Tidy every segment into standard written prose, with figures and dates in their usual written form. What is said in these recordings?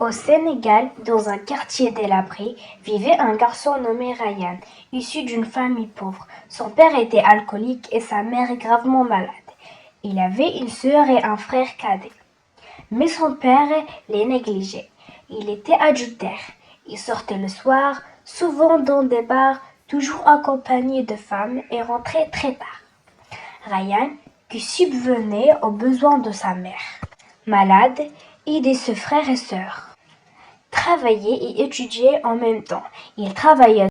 Au Sénégal, dans un quartier délabré, vivait un garçon nommé Ryan, issu d'une famille pauvre. Son père était alcoolique et sa mère gravement malade. Il avait une sœur et un frère cadet. Mais son père les négligeait. Il était adultère. Il sortait le soir, souvent dans des bars, toujours accompagné de femmes et rentrait très tard. Ryan, qui subvenait aux besoins de sa mère, malade, aidait ses frères et sœurs. Travailler et étudier en même temps. Il travaillait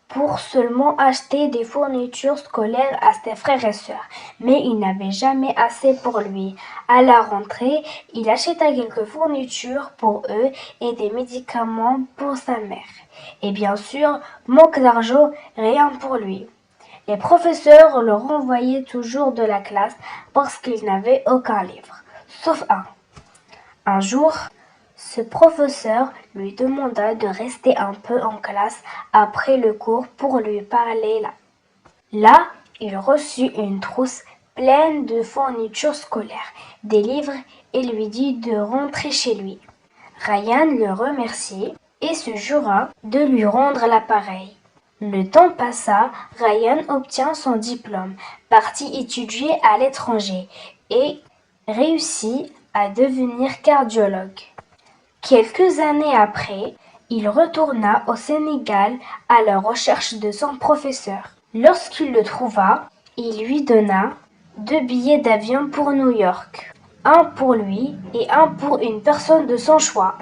pour seulement acheter des fournitures scolaires à ses frères et sœurs, mais il n'avait jamais assez pour lui. À la rentrée, il acheta quelques fournitures pour eux et des médicaments pour sa mère. Et bien sûr, manque d'argent, rien pour lui. Les professeurs le renvoyaient toujours de la classe parce qu'il n'avait aucun livre, sauf un. Un jour, ce professeur lui demanda de rester un peu en classe après le cours pour lui parler là. Là, il reçut une trousse pleine de fournitures scolaires, des livres et lui dit de rentrer chez lui. Ryan le remerciait et se jura de lui rendre l'appareil. Le temps passa, Ryan obtint son diplôme, partit étudier à l'étranger et réussit à devenir cardiologue. Quelques années après, il retourna au Sénégal à la recherche de son professeur. Lorsqu'il le trouva, il lui donna 2 billets d'avion pour New York, un pour lui et un pour une personne de son choix.